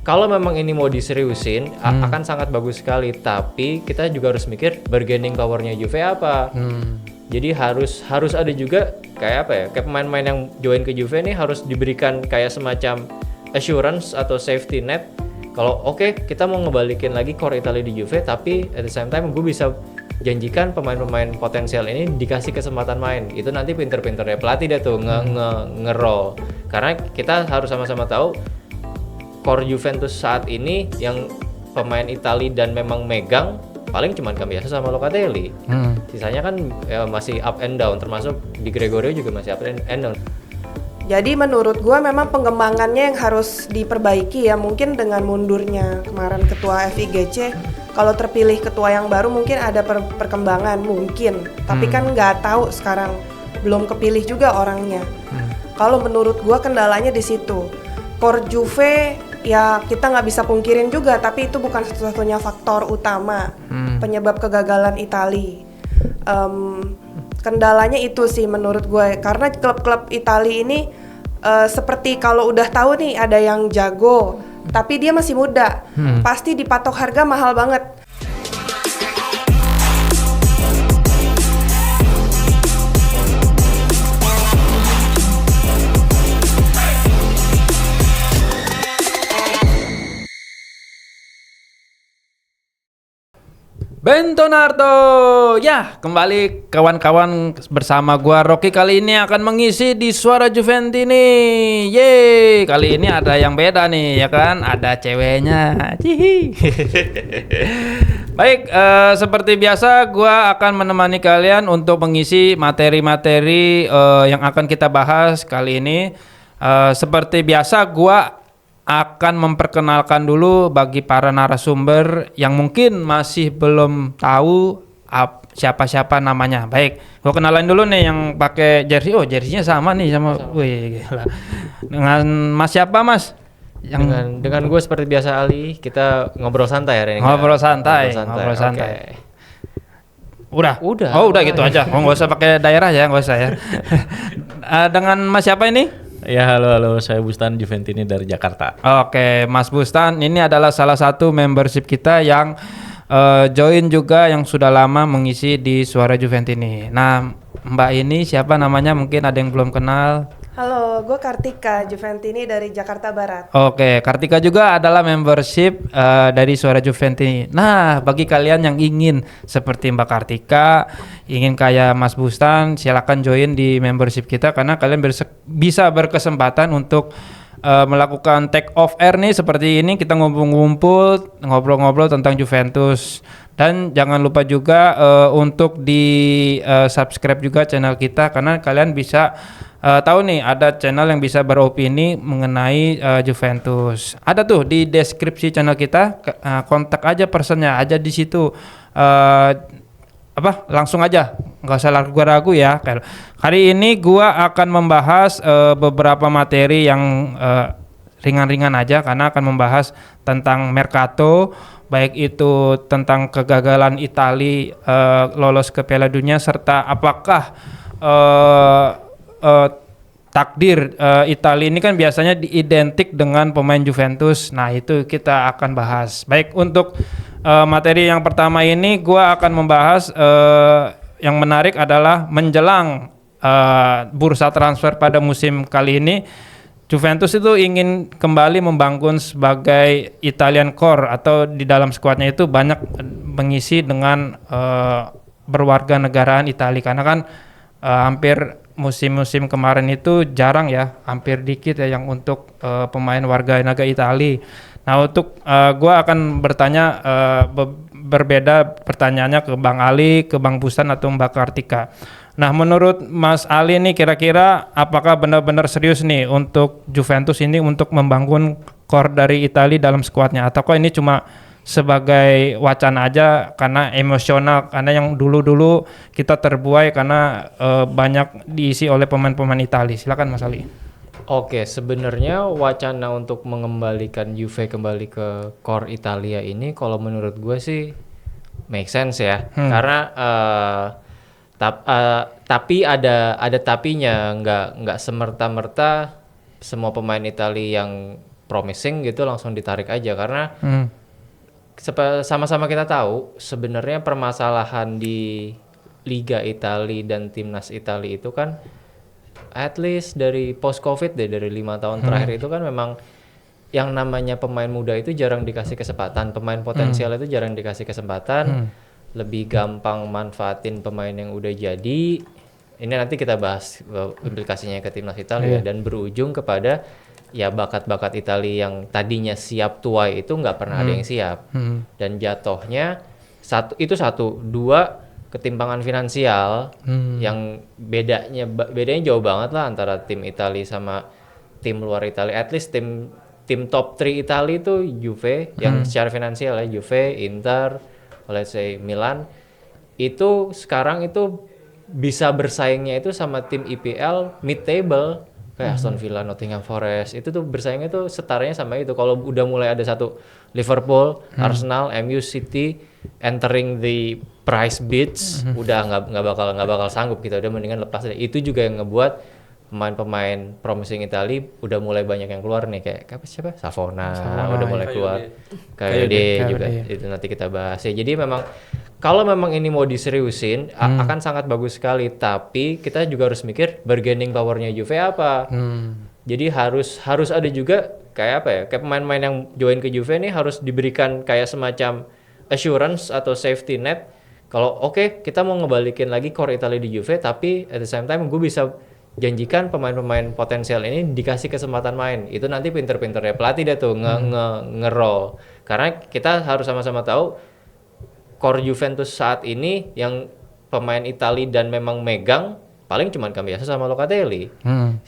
kalau memang ini mau diseriusin akan sangat bagus sekali, tapi kita juga harus mikir bargaining powernya Juve apa. Jadi harus ada juga kayak apa ya, kayak pemain-pemain yang join ke Juve nih harus diberikan kayak semacam assurance atau safety net. Kalau oke, kita mau ngebalikin lagi core Italia di Juve, tapi at the same time gue bisa janjikan pemain-pemain potensial ini dikasih kesempatan main. Itu nanti pinter-pinternya pelatih deh tuh nge-roll. Karena kita harus sama-sama tahu core Juventus saat ini yang pemain Italia dan memang megang paling cuman Cambiaso sama Locatelli. Sisanya kan ya masih up and down, termasuk di Gregorio juga masih up and down. Jadi menurut gue memang pengembangannya yang harus diperbaiki ya, mungkin dengan mundurnya kemarin ketua FIGC. Kalau terpilih ketua yang baru mungkin ada perkembangan mungkin, tapi kan nggak tahu sekarang, belum kepilih juga orangnya. Kalau menurut gue kendalanya di situ. Core Juve ya kita nggak bisa pungkirin juga, tapi itu bukan satu-satunya faktor utama penyebab kegagalan Italia. Kendalanya itu sih menurut gue, karena klub-klub Italia ini seperti kalau udah tahu nih ada yang jago, tapi dia masih muda, pasti dipatok harga mahal banget. Bentonardo, ya kembali kawan-kawan bersama gua Rocky. Kali ini akan mengisi di Suara Juventini. Yeay, kali ini ada yang beda nih ya kan, ada ceweknya. Cihi. Baik, seperti biasa gua akan menemani kalian untuk mengisi materi-materi yang akan kita bahas kali ini. Seperti biasa gua akan memperkenalkan dulu bagi para narasumber yang mungkin masih belum tahu siapa-siapa namanya. Baik, gue kenalan dulu nih yang pakai jersey. Oh, jerseynya sama nih sama. Wih, gila. Dengan Mas siapa, Mas? Dengan gue seperti biasa Ali, kita ngobrol santai hari ini. Ngobrol santai. Okay. Udah. Udah. Oh, udah gitu aja. Oh, nggak usah pakai daerah ya, nggak usah ya. Dengan Mas siapa ini? Ya halo, saya Bustan Juventini dari Jakarta. Oke, Mas Bustan ini adalah salah satu membership kita yang join juga yang sudah lama mengisi di Suara Juventini. Nah, Mbak ini siapa namanya? Mungkin ada yang belum kenal. Halo, gue Kartika Juventini dari Jakarta Barat. Oke, Kartika juga adalah membership dari Suara Juventini. Nah, bagi kalian yang ingin seperti Mbak Kartika, ingin kayak Mas Bustan, silakan join di membership kita karena kalian bisa berkesempatan untuk melakukan take off air nih seperti ini, kita ngumpul-ngumpul, ngobrol-ngobrol tentang Juventus. Dan jangan lupa juga untuk di subscribe juga channel kita karena kalian bisa tahu nih ada channel yang bisa beropini mengenai Juventus. Ada tuh di deskripsi channel kita, kontak aja personnya aja di situ. Langsung aja, nggak usah ragu-ragu ya. Hari ini gua akan membahas beberapa materi yang ringan-ringan aja karena akan membahas tentang Mercato, baik itu tentang kegagalan Italia lolos ke Piala Dunia serta apakah takdir Italia ini kan biasanya diidentik dengan pemain Juventus. Nah, itu kita akan bahas. Baik, untuk materi yang pertama ini gua akan membahas yang menarik adalah menjelang bursa transfer pada musim kali ini. Juventus itu ingin kembali membangun sebagai Italian core atau di dalam skuadnya itu banyak mengisi dengan berwarga negaraan Italia karena kan hampir musim-musim kemarin itu jarang ya, hampir dikit ya yang untuk pemain warga negara Italia. Nah, untuk gue akan bertanya berbeda pertanyaannya ke Bang Ali, ke Bang Bustan atau Mbak Kartika. Nah, menurut Mas Ali nih kira-kira apakah benar-benar serius nih untuk Juventus ini untuk membangun core dari Italia dalam skuadnya ataukah ini cuma sebagai wacana aja karena emosional, karena yang dulu-dulu kita terbuai karena banyak diisi oleh pemain-pemain Italia. Silakan Mas Ali. Oke, sebenarnya wacana untuk mengembalikan Juve kembali ke core Italia ini kalau menurut gue sih make sense ya. Karena tapi ada tapinya, nggak semerta-merta semua pemain Italia yang promising gitu langsung ditarik aja karena sama-sama kita tahu sebenarnya permasalahan di Liga Italia dan timnas Italia itu kan at least dari post Covid dari 5 tahun terakhir itu kan memang yang namanya pemain muda itu jarang dikasih kesempatan, pemain potensial itu jarang dikasih kesempatan, lebih gampang manfaatin pemain yang udah jadi. Ini nanti kita bahas implikasinya ke timnas Italia dan berujung kepada ya bakat-bakat Italia yang tadinya siap tuai itu nggak pernah ada yang siap dan jatuhnya satu dua ketimpangan finansial yang bedanya jauh banget lah antara tim Italia sama tim luar Italia. At least tim top 3 Italia itu Juve yang secara finansial ya, Juve, Inter, let's say Milan itu sekarang itu bisa bersaingnya itu sama tim IPL mid table kayak Aston Villa, Nottingham Forest itu tuh bersaingnya tuh setaranya sama itu. Kalau udah mulai ada satu Liverpool, Arsenal, MU, City entering the price bids udah nggak bakal sanggup kita, udah mendingan lepas deh. Itu juga yang ngebuat pemain-pemain promising Italia udah mulai banyak yang keluar nih kayak siapa? Savona udah mulai keluar, Kayode juga itu nanti kita bahas ya. Jadi memang kalau memang ini mau diseriusin akan sangat bagus sekali, tapi kita juga harus mikir bargaining powernya Juve apa. Jadi harus ada juga kayak pemain-pemain yang join ke Juve nih harus diberikan kayak semacam assurance atau safety net. Kalau kita mau ngebalikin lagi core Italia di Juve, tapi at the same time gue bisa janjikan pemain-pemain potensial ini dikasih kesempatan main. Itu nanti pinter-pinternya pelatih deh tuh nge-roll. Karena kita harus sama-sama tahu core Juventus saat ini yang pemain Italia dan memang megang paling cuma Cambiaso sama Locatelli.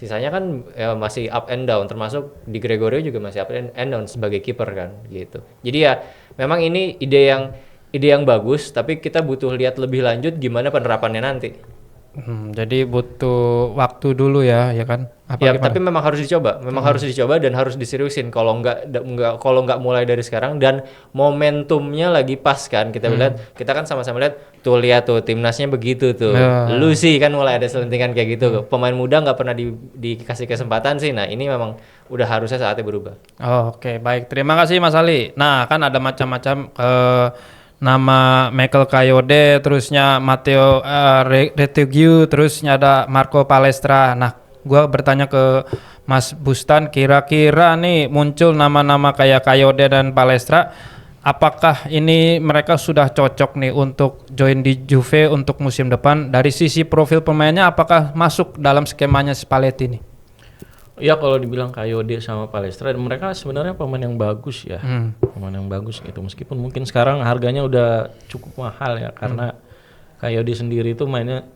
Sisanya kan ya masih up and down, termasuk Di Gregorio juga masih up and down sebagai kiper kan gitu. Jadi ya memang ini ide yang bagus, tapi kita butuh lihat lebih lanjut gimana penerapannya nanti. Jadi butuh waktu dulu ya kan? Tapi memang harus dicoba, harus dicoba dan harus diseriusin. Kalau nggak mulai dari sekarang dan momentumnya lagi pas kan, kita kita kan sama-sama lihat tuh timnasnya begitu tuh. Lu sih kan mulai ada selentingan kayak gitu. Pemain muda nggak pernah dikasih kesempatan sih. Nah ini memang udah harusnya saatnya berubah. Oke, baik. Terima kasih Mas Ali. Nah kan ada macam-macam nama Michael Kayode, terusnya Matteo Retegui, terusnya ada Marco Palestra. Nah, gua bertanya ke Mas Bustan, kira-kira nih muncul nama-nama kayak Kayode dan Palestra, apakah ini mereka sudah cocok nih untuk join di Juve untuk musim depan? Dari sisi profil pemainnya, apakah masuk dalam skemanya Spalletti nih? Ya kalau dibilang Kayode sama Palestra, mereka sebenarnya pemain yang bagus ya, pemain yang bagus gitu. Meskipun mungkin sekarang harganya udah cukup mahal ya, karena Kayode sendiri itu mainnya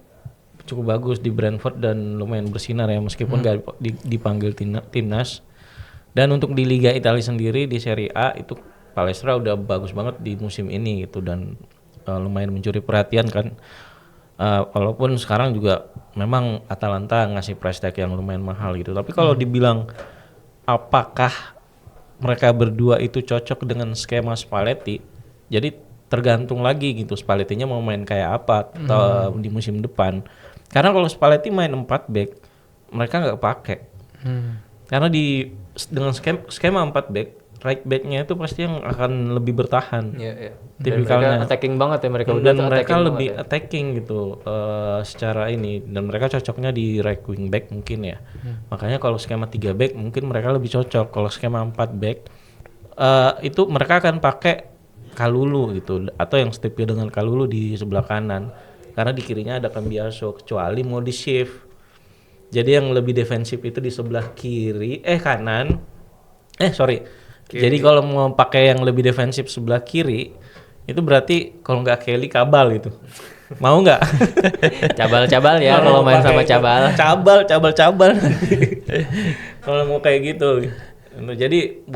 cukup bagus di Brentford dan lumayan bersinar ya, meskipun gak dipanggil timnas. Dan untuk di Liga Italia sendiri di Serie A itu Palestra udah bagus banget di musim ini gitu dan lumayan mencuri perhatian kan. Walaupun sekarang juga memang Atalanta ngasih price tag yang lumayan mahal gitu. Tapi kalau dibilang apakah mereka berdua itu cocok dengan skema Spalletti, jadi tergantung lagi gitu Spalletti-nya mau main kayak apa di musim depan. Karena kalau Spalletti main 4 back, mereka nggak pakai. Karena dengan skema 4 back, right back-nya itu pasti yang akan lebih bertahan. Dan Tipikalnya mereka attacking banget ya mereka. Dan mereka lebih attacking gitu secara ini. Dan mereka cocoknya di right wing back mungkin ya. Makanya kalau skema 3 back mungkin mereka lebih cocok. Kalau skema 4 back itu mereka akan pakai Kalulu gitu. Atau yang stepnya dengan Kalulu di sebelah kanan. Karena di kirinya ada Cambiaso, kecuali mau di shift. Jadi yang lebih defensif itu di sebelah kanan. Jadi kalau mau pakai yang lebih defensif sebelah kiri, itu berarti kalau nggak Kelly Cabal gitu. Mau nggak? Cabal ya kalau main sama Cabal. Cabal. Kalau mau kayak gitu. Jadi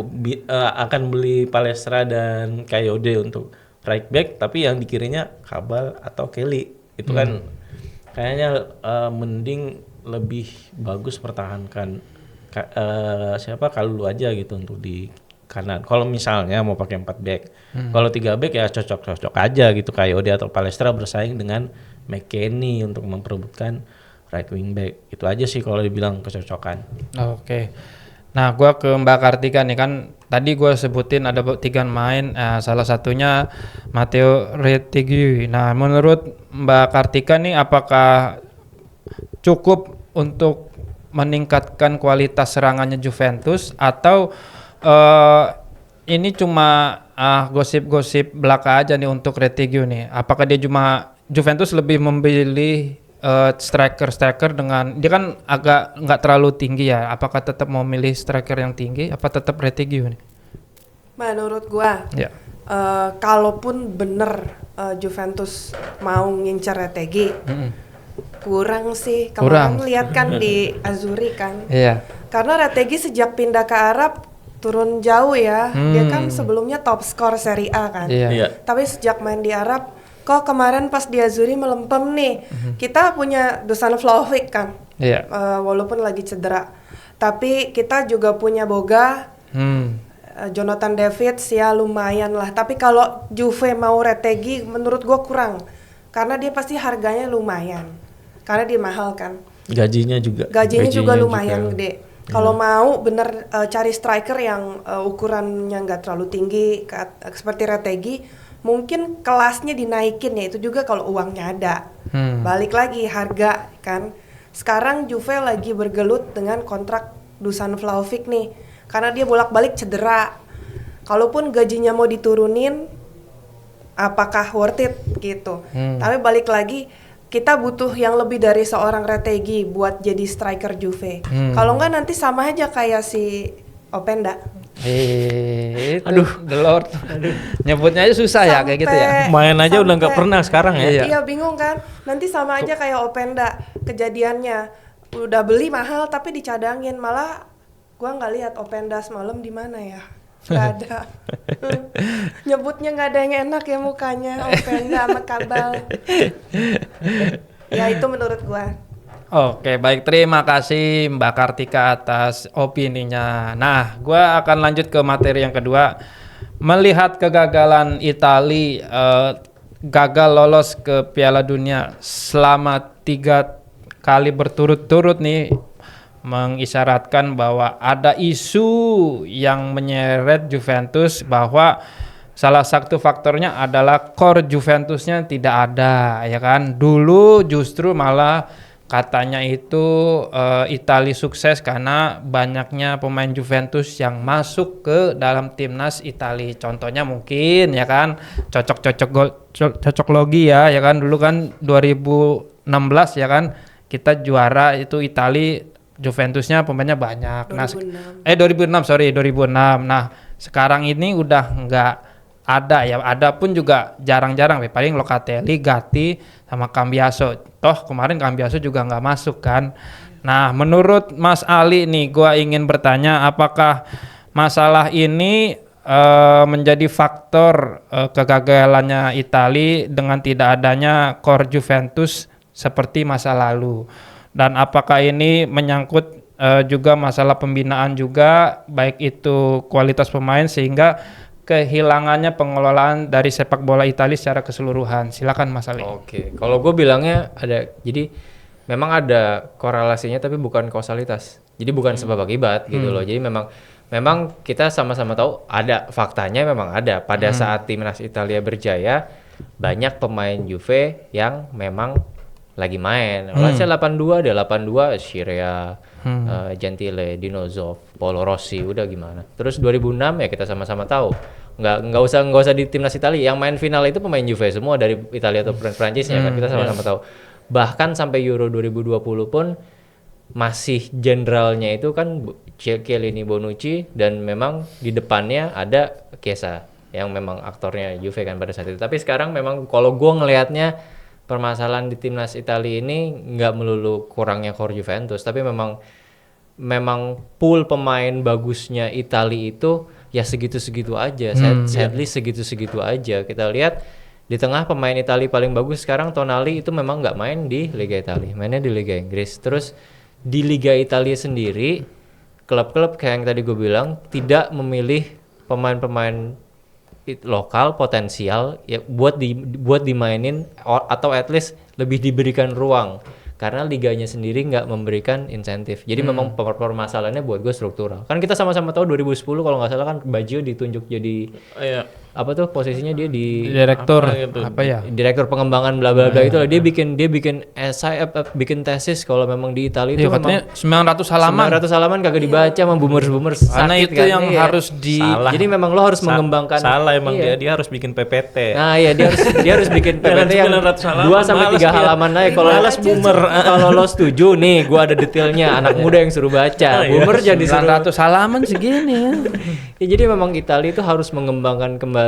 akan beli Palestra dan Kayode untuk right back, tapi yang di kirinya Cabal atau Kelly. Itu kan kayaknya mending lebih bagus pertahankan Kalulu aja gitu untuk di kanan. Kalau misalnya mau pakai 4 back. Kalau 3 back ya cocok-cocok aja gitu Kayode atau Palestra bersaing dengan McKennie untuk memperebutkan right wing back. Itu aja sih kalau dibilang kecocokan. Oke. Nah, gua ke Mbak Kartika nih kan tadi gua sebutin ada 3 main, salah satunya Matteo Retegui. Nah, menurut Mbak Kartika nih apakah cukup untuk meningkatkan kualitas serangannya Juventus atau ini cuma gosip-gosip belaka aja nih untuk Retegui nih? Apakah dia cuma Juventus lebih memilih striker dengan dia kan agak nggak terlalu tinggi ya, apakah tetap mau milih striker yang tinggi apa tetap Retegui nih? Menurut gua, Ya. kalaupun bener Juventus mau ngincer Retegui, kurang sih. Kurang. Kemarin lihat kan di Azzurri kan, Iya. karena Retegui sejak pindah ke Arab turun jauh ya. Dia kan sebelumnya top skor Serie A kan, Iya. tapi sejak main di Arab, kok kemarin pas di Azzurri melempem nih. Kita punya Dusan Vlahovic kan, Iya. walaupun lagi cedera, tapi kita juga punya Boga, Jonathan Davids ya lumayan lah. Tapi kalau Juve mau Retegui menurut gua kurang, karena dia pasti harganya lumayan, karena dia mahal kan. Gajinya juga Gajinya juga lumayan gede. Kalau mau bener cari striker yang ukurannya nggak terlalu tinggi seperti Retegui, mungkin kelasnya dinaikin ya, itu juga kalau uangnya ada. Balik lagi harga kan. Sekarang Juve lagi bergelut dengan kontrak Dusan Vlahovic nih, karena dia bolak-balik cedera. Kalaupun gajinya mau diturunin, apakah worth it gitu? Tapi balik lagi, kita butuh yang lebih dari seorang Retegui buat jadi striker Juve. Kalau enggak nanti sama aja kayak si Openda. Itu The Lord. Nyebutnya aja susah ya kayak gitu ya. main aja udah nggak pernah sekarang ya. Iya bingung kan. Nanti sama aja kayak Openda kejadiannya. Udah beli mahal tapi dicadangin, malah gua nggak lihat Openda semalam di mana ya. Nggak ada. Nyebutnya nggak ada yang enak ya mukanya Openda sama Kabal. Ya itu menurut gua. Oke, baik, terima kasih Mbak Kartika atas opininya. Nah, gua akan lanjut ke materi yang kedua. Melihat kegagalan Italia gagal lolos ke Piala Dunia selama 3 kali berturut-turut nih, mengisyaratkan bahwa ada isu yang menyeret Juventus bahwa salah satu faktornya adalah core Juventusnya tidak ada, ya kan? Dulu justru malah katanya itu Italia sukses karena banyaknya pemain Juventus yang masuk ke dalam timnas Italia. Contohnya mungkin ya kan cocok logi ya kan dulu kan 2016 ya kan kita juara itu Italia, Juventusnya pemainnya banyak. 2006. 2006. Nah, sekarang ini udah nggak ada ya, ada pun juga jarang-jarang, paling Locatelli, Gatti sama Cambiaso. Toh kemarin Cambiaso juga nggak masuk kan. Nah, menurut Mas Ali nih, gua ingin bertanya apakah masalah ini menjadi faktor kegagalannya Italia dengan tidak adanya core Juventus seperti masa lalu, dan apakah ini menyangkut juga masalah pembinaan juga, baik itu kualitas pemain sehingga kehilangannya pengelolaan dari sepak bola Italia secara keseluruhan. Silakan Mas Ali. Oke, kalau gue bilangnya ada, jadi memang ada korelasinya tapi bukan kausalitas. Jadi bukan sebab akibat gitu loh. Jadi memang kita sama-sama tahu ada faktanya, memang ada. Pada saat timnas Italia berjaya, banyak pemain Juve yang memang lagi main. Lalu 82 ada 82 Scirea, Gentile, Dinozov, Paolo Rossi, udah gimana. Terus 2006 ya kita sama-sama tahu. Nggak usah di timnas Italia, yang main final itu pemain Juve semua dari Italia atau Prancis ya kan, kita sama-sama tahu. Bahkan sampai Euro 2020 pun masih jenderalnya itu kan Chiellini, Bonucci, dan memang di depannya ada Chiesa yang memang aktornya Juve kan pada saat itu. Tapi sekarang memang kalau gue ngelihatnya permasalahan di timnas Italia ini nggak melulu kurangnya core Juventus, tapi memang pool pemain bagusnya Italia itu ya segitu-segitu aja. Sadly segitu-segitu aja. Kita lihat di tengah pemain Italia paling bagus sekarang Tonali itu memang nggak main di Liga Italia, mainnya di Liga Inggris. Terus di Liga Italia sendiri klub-klub kayak yang tadi gue bilang tidak memilih pemain-pemain lokal potensial ya buat dimainin atau at least lebih diberikan ruang, karena liganya sendiri nggak memberikan insentif. Jadi memang permasalahannya buat gue struktural. Kan kita sama-sama tahu 2010 kalau nggak salah kan Baggio ditunjuk jadi apa tuh posisinya dia di Direktur gitu. apa ya? direktur pengembangan bla bla bla itu lah. Dia bikin esai bikin tesis kalau memang di Italia itu Iya, katanya 900 halaman. 900 halaman kagak dibaca sama boomers Karena sakit itu kan. yang Iya. harus di Salah. Jadi memang lo harus mengembangkan. Salah emang Iya. dia harus bikin PPT. Nah iya dia harus bikin Jangan PPT yang 900 halaman, 2 sampai malas 3 dia. halaman aja kalau Malas boomer. kalau lo setuju nih gua ada detailnya anak muda yang suruh baca. Boomer jadi disuruh. 900 halaman segini ya. Ya, jadi memang Italia itu harus mengembangkan kembali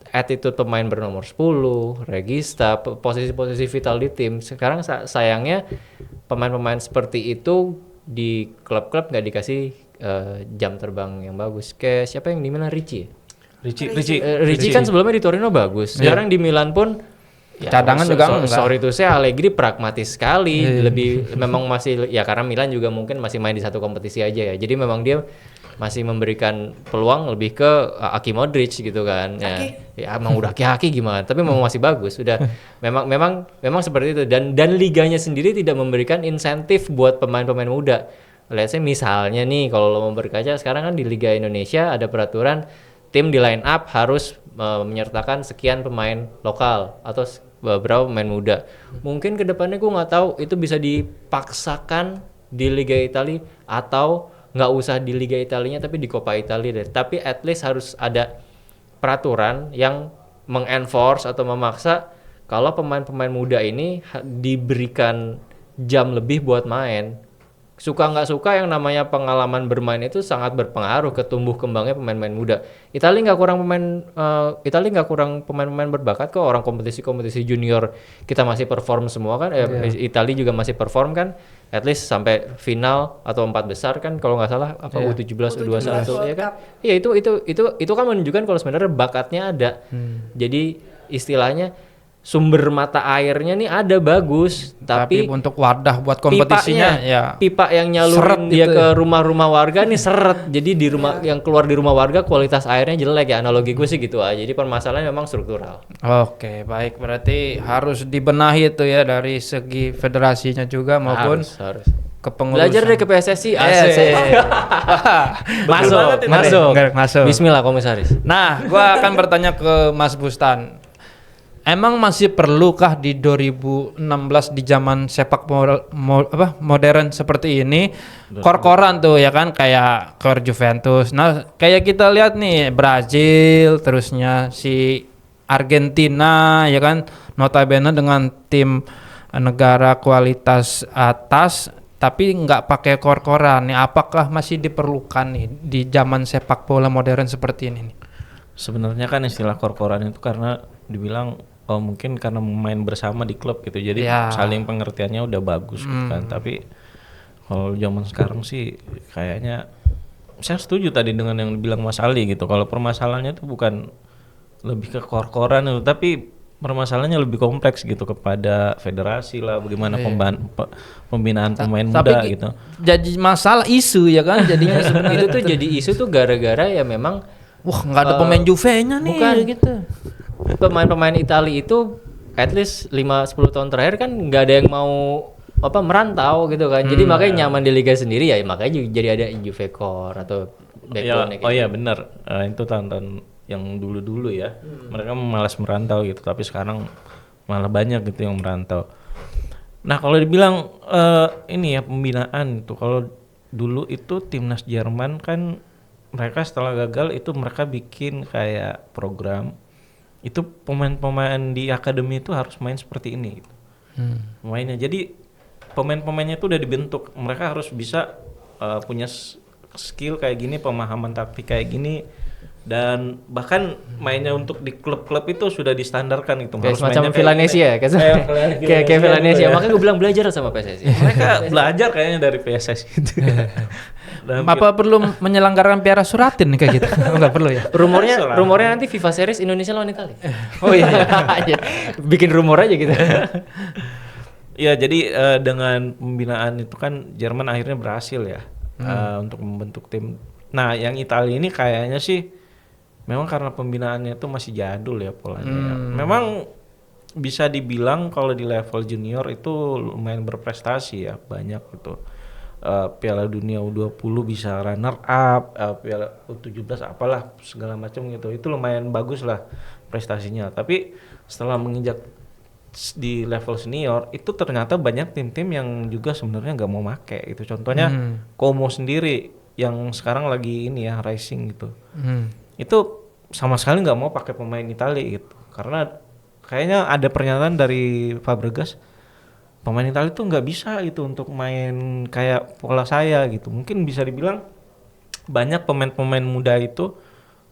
attitude pemain bernomor 10, regista, posisi-posisi vital di tim. Sekarang sayangnya pemain-pemain seperti itu di klub-klub nggak dikasih jam terbang yang bagus. Kayak siapa yang di Milan, Ricci? Ricci kan sebelumnya di Torino bagus. Sekarang di Milan pun ya, Cadangan juga enggak. Sorry itu saya Allegri pragmatis sekali. Lebih memang masih ya karena Milan juga mungkin masih main di satu kompetisi aja ya. Jadi memang dia masih memberikan peluang lebih ke Aki Modric gitu kan. Ya emang udah aki gimana, tapi memang masih bagus. Udah memang seperti itu dan liganya sendiri tidak memberikan insentif buat pemain-pemain muda. Let's say misalnya nih kalau lo mau berkaca sekarang kan di Liga Indonesia ada peraturan tim di line up harus menyertakan sekian pemain lokal atau beberapa pemain muda. Mungkin kedepannya gue nggak tahu itu bisa dipaksakan di Liga Italia atau nggak usah di Liga Italianya tapi di Coppa Italia deh. Tapi at least harus ada peraturan yang mengenforce atau memaksa kalau pemain-pemain muda ini diberikan jam lebih buat main. Suka nggak suka yang namanya pengalaman bermain itu sangat berpengaruh ke tumbuh kembangnya pemain-pemain muda. Italia nggak kurang pemain-pemain berbakat kok. Orang kompetisi junior kita masih perform semua kan. Italia juga masih perform kan. At least sampai final atau 4 besar kan kalau nggak salah apa U17 U21 ya kan. Iya itu kan menunjukkan kalau sebenarnya bakatnya ada. Jadi istilahnya sumber mata airnya nih ada bagus, tapi untuk wadah buat kompetisinya pipa yang nyalurin dia gitu ke rumah-rumah warga nih seret. Jadi di rumah yang keluar di rumah warga kualitas airnya jelek ya. Analogi gue sih gitu aja. Jadi permasalahannya memang struktural. Oke, baik, berarti harus dibenahi itu ya dari segi federasinya juga maupun harus. kepengurusan. Belajar deh ke PSSI. Masuk. Bismillah komisaris. Nah, gua akan bertanya ke Mas Bustan. Emang masih perlukah di 2016 di zaman sepak modern seperti ini kor-koran tuh ya kan kayak kor Juventus. Nah, kayak kita lihat nih Brazil terusnya si Argentina ya kan notabene dengan tim negara kualitas atas tapi nggak pakai kor-koran nih, apakah masih diperlukan nih di zaman sepak bola modern seperti ini nih? Sebenarnya kan istilah kor-koran itu karena dibilang mungkin karena main bersama di klub gitu, jadi saling pengertiannya udah bagus gitu kan. Tapi kalau zaman sekarang sih kayaknya saya setuju tadi dengan yang dibilang Mas Ali gitu. Kalau permasalahannya itu bukan lebih ke kor-koran itu, tapi permasalahannya lebih kompleks gitu kepada federasi lah, bagaimana pembinaan pemain muda gitu. Jadi masalah isu ya kan jadinya sebenarnya itu tuh jadi isu tuh gara-gara ya memang nggak ada pemain Juve-nya nih bukan gitu. Pemain-pemain Italia itu at least 5-10 tahun terakhir kan nggak ada yang mau merantau gitu kan. Jadi makanya nyaman di liga sendiri ya, makanya jadi ada Juve Core atau backbone gitu. Iya benar. Itu tahun-tahun yang dulu-dulu ya. Mereka malas merantau gitu, tapi sekarang malah banyak gitu yang merantau. Nah, kalau dibilang ini ya pembinaan itu, kalau dulu itu timnas Jerman kan mereka setelah gagal itu mereka bikin kayak program itu pemain-pemain di akademi itu harus main seperti ini gitu. Pemainnya jadi pemain-pemainnya itu udah dibentuk, mereka harus bisa punya skill kayak gini, pemahaman taktik kayak gini, dan bahkan mainnya untuk di klub-klub itu sudah distandarkan gitu. Kayak semacam Villanesia ya, kayak Villanesia. Makanya gue bilang belajar sama PSSI. Mereka belajar kayaknya dari PSSI itu. Apa perlu menyelenggarakan piala suratin kayak gitu? Enggak perlu ya. Rumornya nanti FIFA Series Indonesia lawan Italia. Oh iya. Bikin rumor aja gitu. Iya, jadi dengan pembinaan itu kan Jerman akhirnya berhasil ya untuk membentuk tim. Nah, yang Italia ini kayaknya sih memang karena pembinaannya itu masih jadul ya polanya. Memang bisa dibilang kalau di level junior itu lumayan berprestasi ya, banyak gitu. Piala Dunia U20 bisa runner up, Piala U17 apalah segala macam gitu. Itu lumayan bagus lah prestasinya. Tapi setelah menginjak di level senior itu ternyata banyak tim-tim yang juga sebenarnya nggak mau make gitu. Contohnya Como sendiri yang sekarang lagi ini ya rising gitu. Itu sama sekali nggak mau pakai pemain Italia gitu. Karena kayaknya ada pernyataan dari Fabregas, pemain Italia itu nggak bisa gitu untuk main kayak pola saya gitu. Mungkin bisa dibilang banyak pemain-pemain muda itu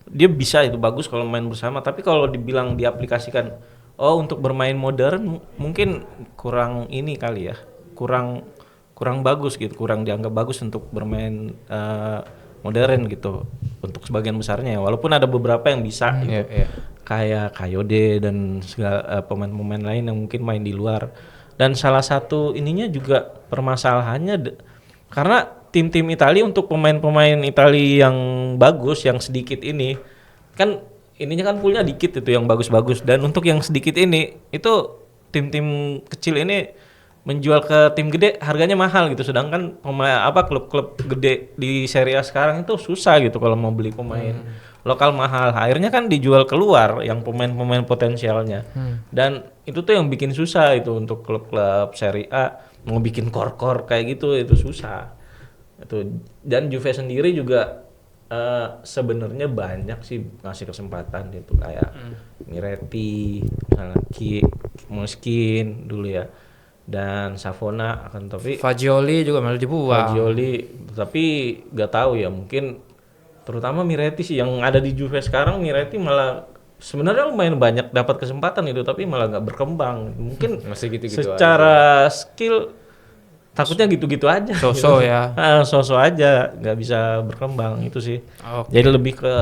dia bisa itu bagus kalau main bersama, tapi kalau dibilang diaplikasikan untuk bermain modern mungkin kurang ini kali ya, kurang bagus gitu, kurang dianggap bagus untuk bermain modern gitu untuk sebagian besarnya ya. Walaupun ada beberapa yang bisa gitu. Kayak Kayode dan segala pemain-pemain lain yang mungkin main di luar. Dan salah satu ininya juga permasalahannya karena tim-tim Italia untuk pemain-pemain Italia yang bagus, yang sedikit ini kan ininya kan poolnya dikit itu yang bagus-bagus, dan untuk yang sedikit ini itu tim-tim kecil ini menjual ke tim gede harganya mahal gitu, sedangkan klub-klub gede di Serie A sekarang itu susah gitu kalau mau beli pemain lokal mahal, akhirnya kan dijual keluar yang pemain-pemain potensialnya. Dan itu tuh yang bikin susah itu untuk klub-klub Serie A mau bikin core kayak gitu, itu susah itu. Dan Juve sendiri juga sebenarnya banyak sih ngasih kesempatan gitu, kayak Miretti, Moskin dulu ya, dan Savona akan, tapi Fagioli juga malah dibuang. tapi nggak tahu ya, mungkin terutama Miretti sih yang ada di Juve sekarang. Miretti malah sebenarnya lumayan banyak dapat kesempatan itu, tapi malah nggak berkembang. Mungkin masih gitu-gitu secara skill takutnya gitu-gitu aja. So-so gitu. ya. So-so aja, nggak bisa berkembang itu sih. Jadi lebih ke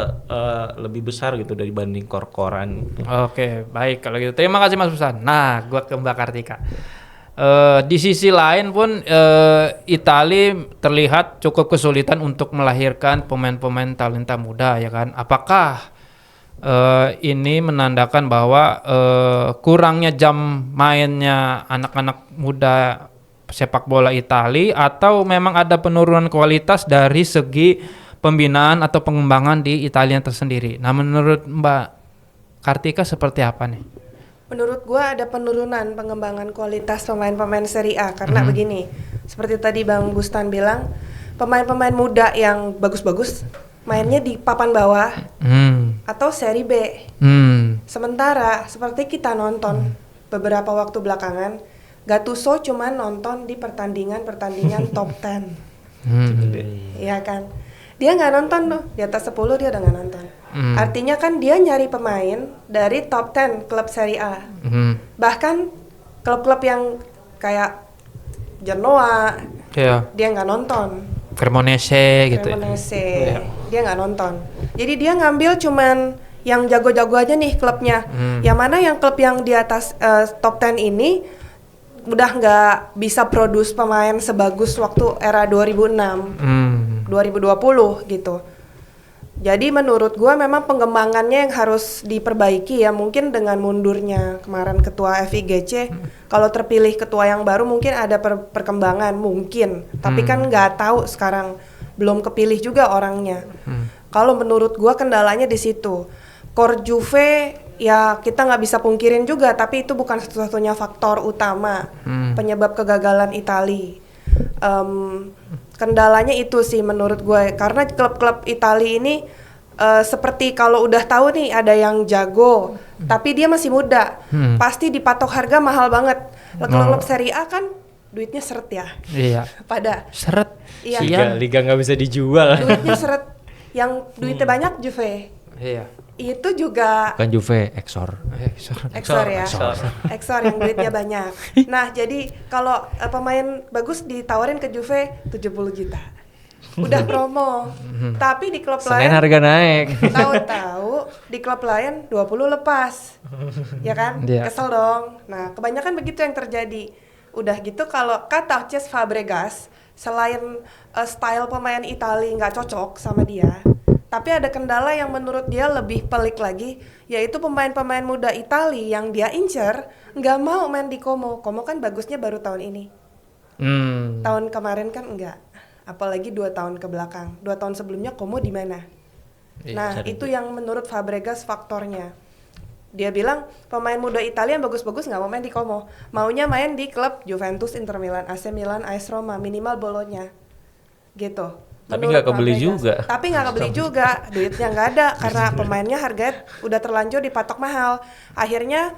lebih besar gitu dibanding kor-koran. Oke, baik kalau gitu. Terima kasih Mas Busan. Nah, gua ke Mbak Kartika. Di sisi lain pun Italia terlihat cukup kesulitan untuk melahirkan pemain-pemain talenta muda, ya kan? Apakah ini menandakan bahwa kurangnya jam mainnya anak-anak muda sepak bola Italia, atau memang ada penurunan kualitas dari segi pembinaan atau pengembangan di Italia tersendiri? Nah, menurut Mbak Kartika seperti apa nih? Menurut gua ada penurunan pengembangan kualitas pemain-pemain Serie A karena begini, seperti tadi Bang Bustan bilang, pemain-pemain muda yang bagus-bagus mainnya di papan bawah atau Serie B. Sementara seperti kita nonton beberapa waktu belakangan, Gattuso cuma nonton di pertandingan top 10. Iya kan? Dia nggak nonton tuh, di atas 10 dia udah nggak nonton. Artinya kan dia nyari pemain dari top 10 klub Serie A. Bahkan klub-klub yang kayak Genoa, dia nggak nonton. Cremonese gitu. Dia nggak nonton. Jadi dia ngambil cuman yang jago-jago aja nih klubnya. Yang mana yang klub yang di atas top 10 ini udah nggak bisa produce pemain sebagus waktu era 2006, 2020 gitu. Jadi menurut gua memang pengembangannya yang harus diperbaiki ya, mungkin dengan mundurnya kemarin ketua FIGC. Kalau terpilih ketua yang baru mungkin ada perkembangan mungkin, tapi kan nggak tahu sekarang, belum kepilih juga orangnya. Kalau menurut gua kendalanya di situ. Core Juve ya kita nggak bisa pungkirin juga, tapi itu bukan satu-satunya faktor utama penyebab kegagalan Italia. Kendalanya itu sih menurut gue, karena klub-klub Italia ini seperti kalau udah tahu nih ada yang jago tapi dia masih muda, pasti dipatok harga mahal banget. Klub-klub Serie A kan duitnya seret ya. Iya. Pada seret. Iya. Liga nggak bisa dijual. Duitnya seret. Yang duitnya banyak Juve. Iya. Itu juga bukan Juve, Exor ya. Exor yang duitnya banyak. Nah, jadi kalau pemain bagus ditawarin ke Juve 70 juta. Udah promo. Tapi di klub lain harga naik. Tahu-tahu di klub lain 20 lepas. Ya kan? Yeah. Kesel dong. Nah, kebanyakan begitu yang terjadi. Udah gitu kalau kata Fabregas, selain style pemain Italia nggak cocok sama dia, Tapi ada kendala yang menurut dia lebih pelik lagi, yaitu pemain-pemain muda Itali yang dia incer nggak mau main di Como. Como kan bagusnya baru tahun ini. Tahun kemarin kan enggak. Apalagi 2 tahun ke belakang. 2 tahun sebelumnya Como di mana? Nah, itu yang menurut Fabregas faktornya. Dia bilang pemain muda Italia yang bagus-bagus nggak mau main di Como. Maunya main di klub Juventus, Inter Milan, AC Milan, AS Roma, minimal Bologna. Gitu. Tapi nggak kebeli Fabregas. juga. Tapi nggak kebeli juga, duitnya nggak ada karena pemainnya harganya udah terlanjur dipatok mahal. Akhirnya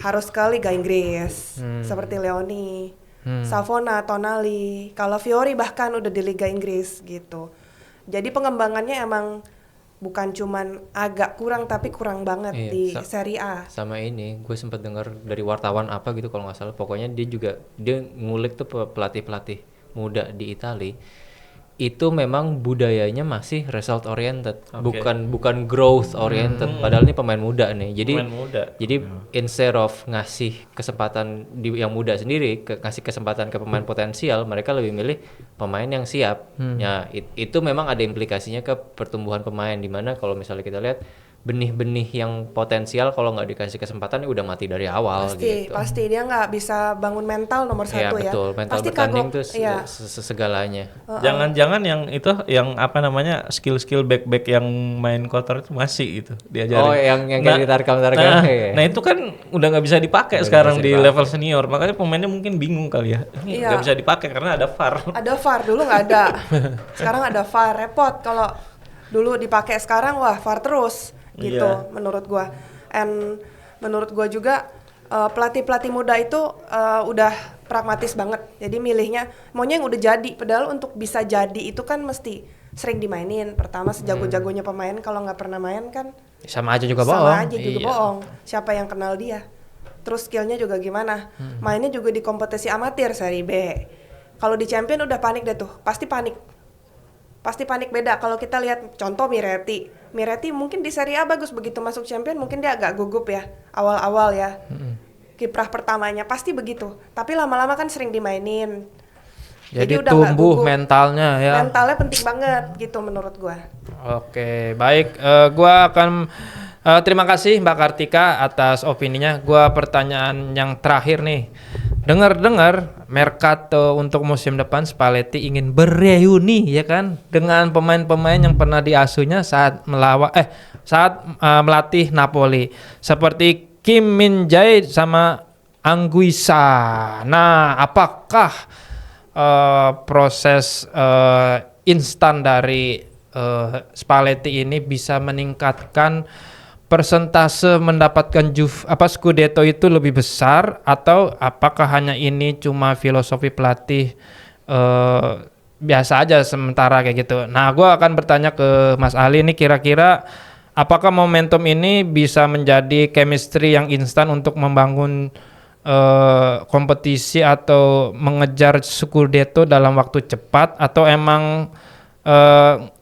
harus ke Liga Inggris seperti Leoni, Savona, Tonali, kalau Fiori bahkan udah di Liga Inggris gitu. Jadi pengembangannya emang bukan cuman agak kurang tapi kurang banget di Serie A. Sama ini, gue sempat dengar dari wartawan apa gitu kalau nggak salah. Pokoknya dia ngulik tuh pelatih-pelatih muda di Italia. Itu memang budayanya masih result oriented, bukan growth oriented. Padahal ini pemain muda nih. Jadi instead of ngasih kesempatan yang muda sendiri, ngasih kesempatan ke pemain potensial, mereka lebih milih pemain yang siap. Ya, itu memang ada implikasinya ke pertumbuhan pemain, di mana kalau misalnya kita lihat benih-benih yang potensial kalau nggak dikasih kesempatan udah mati dari awal. Pasti dia nggak bisa bangun mental nomor satu ya. Betul. Mental pasti bertanding kagok, tuh segalanya. Jangan-jangan yang itu yang apa namanya skill back yang main kotor itu masih itu diajarin. Oh, yang kayak ditarik-tarik. Nah itu kan udah nggak bisa dipakai sekarang di level senior, makanya pemainnya mungkin bingung kali ya. Ini nggak bisa dipakai karena ada VAR. Ada VAR, dulu nggak ada. Sekarang ada VAR, repot kalau dulu dipakai, sekarang wah VAR terus. Gitu menurut gua. And menurut gua juga pelatih-pelatih muda itu udah pragmatis banget. Jadi milihnya maunya yang udah jadi, padahal untuk bisa jadi itu kan mesti sering dimainin. Pertama sejago-jagonya pemain kalau nggak pernah main kan sama aja juga bohong. Bohong. Siapa yang kenal dia? Terus skillnya juga gimana? Mainnya juga di kompetisi amatir Serie B. Kalau di Champion udah panik deh tuh, pasti panik beda. Kalau kita lihat contoh Miretti mungkin di Serie A bagus, begitu masuk Champion mungkin dia agak gugup ya awal-awal ya. Kiprah pertamanya pasti begitu, tapi lama-lama kan sering dimainin. Jadi udah tumbuh mentalnya ya. Mentalnya penting banget gitu menurut gua. Oke, baik. Gua akan terima kasih Mbak Kartika atas opininya. Gua pertanyaan yang terakhir nih. Dengar-dengar Mercato untuk musim depan Spalletti ingin bereuni ya kan dengan pemain-pemain yang pernah diasuhnya saat melatih Napoli seperti Kim Min-jae sama Anguissa. Nah, apakah proses instan dari Spalletti ini bisa meningkatkan persentase mendapatkan Scudetto itu lebih besar, atau apakah hanya ini cuma filosofi pelatih biasa aja sementara kayak gitu? Nah, gue akan bertanya ke Mas Ali ini, kira-kira apakah momentum ini bisa menjadi chemistry yang instan untuk membangun kompetisi atau mengejar Scudetto dalam waktu cepat, atau emang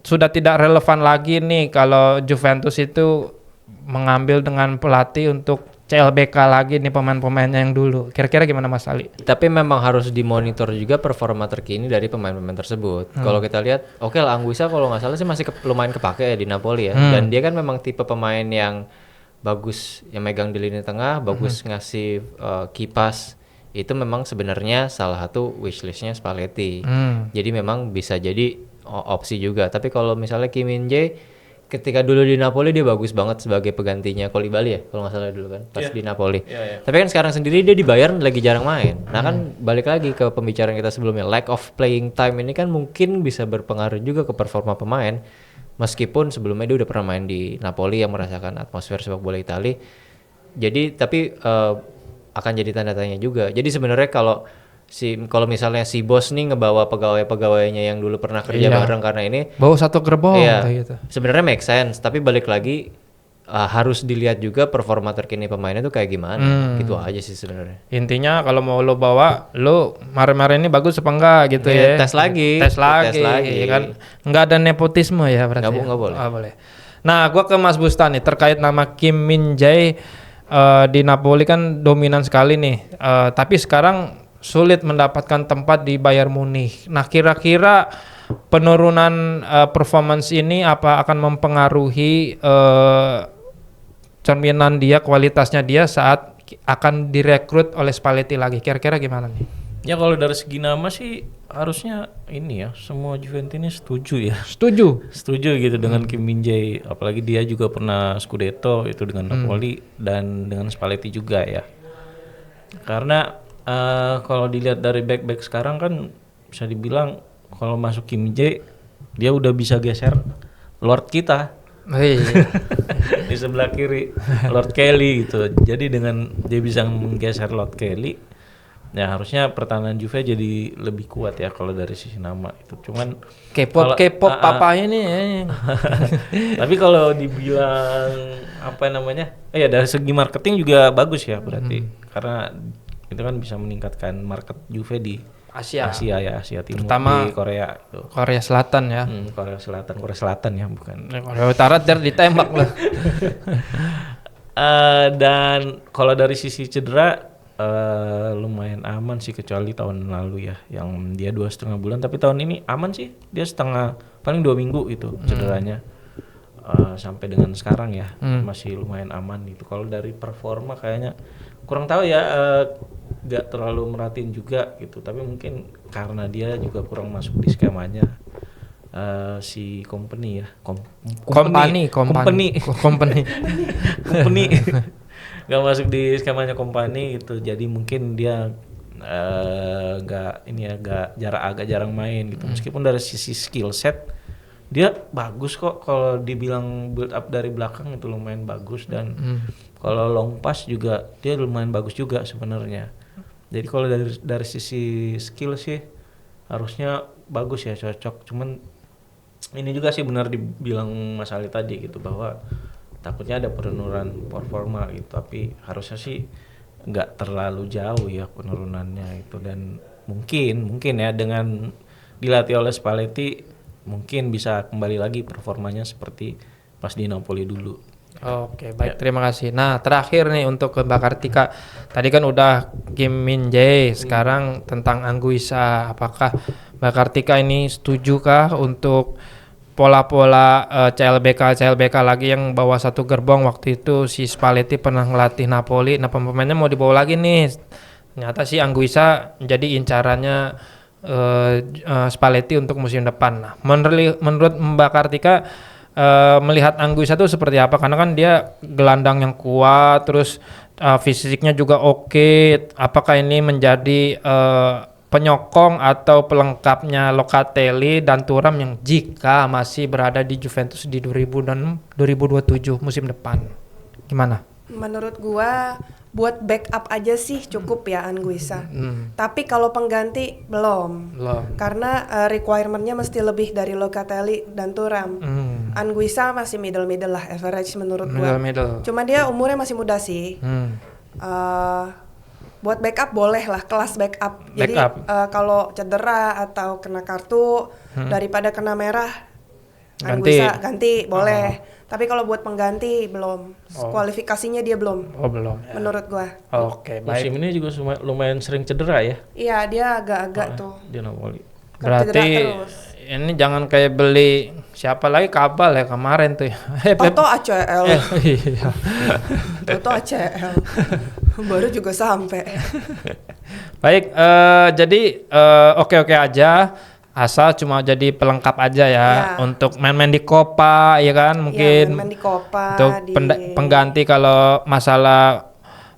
sudah tidak relevan lagi nih kalau Juventus itu mengambil dengan pelatih untuk CLBK lagi nih pemain-pemainnya yang dulu. Kira-kira gimana Mas Ali? Tapi memang harus dimonitor juga performa terkini dari pemain-pemain tersebut. Kalau kita lihat, lah Anguissa kalau nggak salah sih masih lumayan kepake ya di Napoli ya. Dan dia kan memang tipe pemain yang bagus, yang megang di lini tengah, bagus ngasih kipas. Itu memang sebenarnya salah satu wishlistnya Spalletti. Jadi memang bisa jadi opsi juga. Tapi kalau misalnya Kim Min-jae ketika dulu di Napoli dia bagus banget sebagai penggantinya Koulibaly ya kalau nggak salah dulu kan pas di Napoli. Tapi kan sekarang sendiri dia dibayar lagi jarang main. Nah kan balik lagi ke pembicaraan kita sebelumnya, lack of playing time ini kan mungkin bisa berpengaruh juga ke performa pemain. Meskipun sebelumnya dia udah pernah main di Napoli yang merasakan atmosfer sepak bola Italia. Jadi tapi akan jadi tanda tanya juga. Jadi sebenarnya kalau misalnya si bos nih ngebawa pegawai-pegawainya yang dulu pernah kerja bareng karena ini bawa satu gerbong gitu. Sebenarnya make sense, tapi balik lagi harus dilihat juga performa terkini pemainnya tuh kayak gimana. Gitu aja sih sebenarnya. Intinya kalau mau lo bawa, lo kemarin ini bagus apa enggak gitu ya. Tes lagi ya kan. Enggak ada nepotisme ya berarti. Enggak boleh. Boleh. Nah, gua ke Mas Bustan nih terkait nama Kim Min-jae di Napoli kan dominan sekali nih. Tapi sekarang sulit mendapatkan tempat di Bayern Munich. Nah, kira-kira penurunan performance ini apa akan mempengaruhi cerminan dia, kualitasnya dia saat akan direkrut oleh Spalletti lagi? Kira-kira gimana nih? Ya kalau dari segi nama sih harusnya ini ya, semua Juventus ini setuju ya. Setuju gitu dengan Kim Min-jae, apalagi dia juga pernah Scudetto itu dengan Napoli dan dengan Spalletti juga ya. Karena kalau dilihat dari back sekarang kan bisa dibilang kalau masuk Kim Min-jae dia udah bisa geser Lord kita di sebelah kiri, Lord Kelly gitu. Jadi dengan dia bisa menggeser Lord Kelly, ya harusnya pertahanan Juve jadi lebih kuat ya kalau dari sisi nama itu. Cuman K-pop papa ini. Tapi kalau dibilang apa namanya? Ya dari segi marketing juga bagus ya berarti. Karena itu kan bisa meningkatkan market Juve di Asia Timur, terutama di Korea itu. Korea Selatan ya. Korea Selatan ya bukan. Korea Utara ditembak lah. Dan kalau dari sisi cedera lumayan aman sih, kecuali tahun lalu ya yang dia 2,5 bulan, tapi tahun ini aman sih, dia paling 2 minggu itu cederanya. Sampai dengan sekarang ya masih lumayan aman gitu. Kalau dari performa kayaknya kurang tahu ya, gak terlalu merhatiin juga gitu, tapi mungkin karena dia juga kurang masuk di skemanya si company gak masuk di skemanya company gitu. Jadi mungkin dia agak jarang main gitu. Meskipun dari sisi skill set dia bagus kok, kalau dibilang build up dari belakang itu lumayan bagus, dan kalau long pass juga dia lumayan bagus juga sebenarnya. Jadi kalau dari sisi skill sih harusnya bagus ya, cocok. Cuman ini juga sih benar dibilang Mas Ali tadi gitu, bahwa takutnya ada penurunan performa gitu, tapi harusnya sih nggak terlalu jauh ya penurunannya itu. Dan mungkin ya dengan dilatih oleh Spalletti mungkin bisa kembali lagi performanya seperti pas di Napoli dulu. Oke, baik, terima kasih. Nah, terakhir nih untuk ke Mbak Kartika. Tadi kan udah Kim Min-jae, sekarang tentang Anguissa. Apakah Mbak Kartika ini setujukah untuk pola-pola CLBK lagi yang bawa satu gerbong? Waktu itu si Spalletti pernah ngelatih Napoli, nah pemainnya mau dibawa lagi nih. Ternyata si Anguissa jadi incarannya Spalletti untuk musim depan. Nah, menurut Mbak Kartika, melihat Anguissa itu seperti apa? Karena kan dia gelandang yang kuat, terus fisiknya juga oke. Apakah ini menjadi penyokong atau pelengkapnya Locatelli dan Thuram yang jika masih berada di Juventus di 2027 musim depan? Gimana? Menurut gua buat backup aja sih cukup ya Anguissa. Tapi kalau pengganti belum. Karena requirement-nya mesti lebih dari Locatelli dan Thuram. Anguissa masih middle lah, average menurut gua. Cuma dia umurnya masih muda sih. Buat backup boleh lah, kelas backup. Jadi kalau cedera atau kena kartu daripada kena merah, Anguissa ganti boleh. Tapi kalau buat pengganti belum. Kualifikasinya dia belum. Belum. Ya. Menurut gua. Oke, baik. Musim ini juga lumayan sering cedera ya. Iya, dia agak-agak tuh. Dia Napoli. Berarti ini jangan kayak beli siapa lagi Kabal ya kemarin tuh. Toto ACL. Iya. Toto ACL. Baru juga sampai. Baik, jadi oke aja. Asal cuma jadi pelengkap aja ya, untuk main-main di Copa ya kan, mungkin main di Copa, untuk pengganti kalau masalah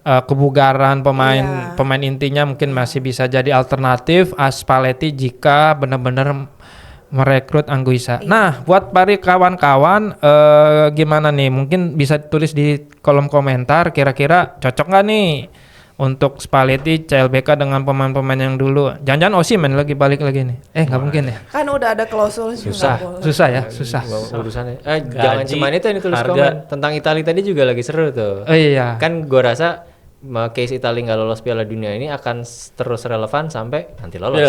kebugaran pemain intinya mungkin masih bisa jadi alternatif Spalletti jika benar-benar merekrut Anguissa. Nah, buat para kawan-kawan gimana nih? Mungkin bisa tulis di kolom komentar kira-kira cocok nggak nih untuk Spalletti CLBK dengan pemain-pemain yang dulu. Jangan-jangan Osimhen lagi balik lagi nih. Nggak mungkin ya. Kan udah ada klausul susah ya. Urusannya. Jangan cuma itu yang ditulis komen. Tentang Italia tadi juga lagi seru tuh. Oh iya. Kan gue rasa case Italia nggak lolos Piala Dunia ini akan terus relevan sampai nanti lolos.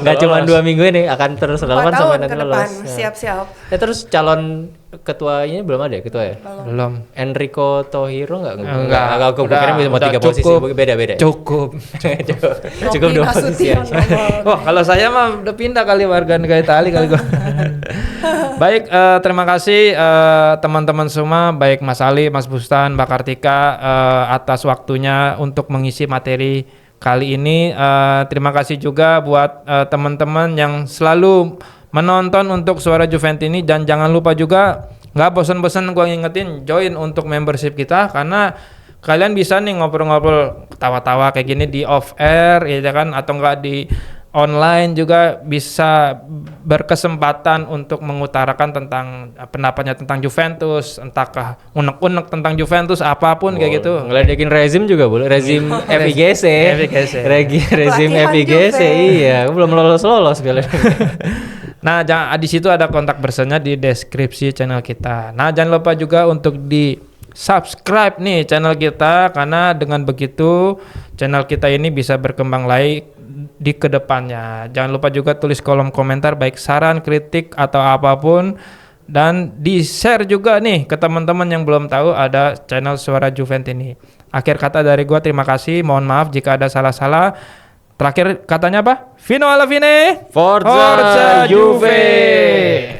Nggak cuma 2 minggu ini, akan terus relevan sampai nanti lolos. Siap-siap. Terus calon ketuanya belum ada ya ketua ya? Belum. Enrico Tohiro enggak? Enggak. Aku kira mau 3 posisi, beda-beda. Cukup. Cukup 2 posisi aja. Wah, kalau saya mah udah pindah kali warga negara Itali kali gua. Baik, terima kasih teman-teman semua, baik Mas Ali, Mas Bustan, Mbak Kartika atas waktunya untuk mengisi materi kali ini. Terima kasih juga buat teman-teman yang selalu menonton untuk Suara Juventus ini, dan jangan lupa juga nggak bosan-bosan gua ngingetin join untuk membership kita, karena kalian bisa nih ngobrol-ngobrol tawa-tawa kayak gini di off air ya kan, atau enggak di online juga bisa berkesempatan untuk mengutarakan tentang pendapatnya tentang Juventus, entahkah unek-unek tentang Juventus apapun kayak gitu. Ngeledekin rezim juga boleh, rezim FIGC. Rezim Pelatihan FIGC, Juve. iya, aku belum lolos kalian. Nah, di situ ada kontak personnya di deskripsi channel kita. Nah, jangan lupa juga untuk di subscribe nih channel kita, karena dengan begitu channel kita ini bisa berkembang lagi di kedepannya. Jangan lupa juga tulis kolom komentar baik saran, kritik atau apapun, dan di share juga nih ke teman-teman yang belum tahu ada channel Suara Juventus ini. Akhir kata dari gua, terima kasih, mohon maaf jika ada salah-salah. Terakhir katanya apa? Fino alla fine. Forza Juve.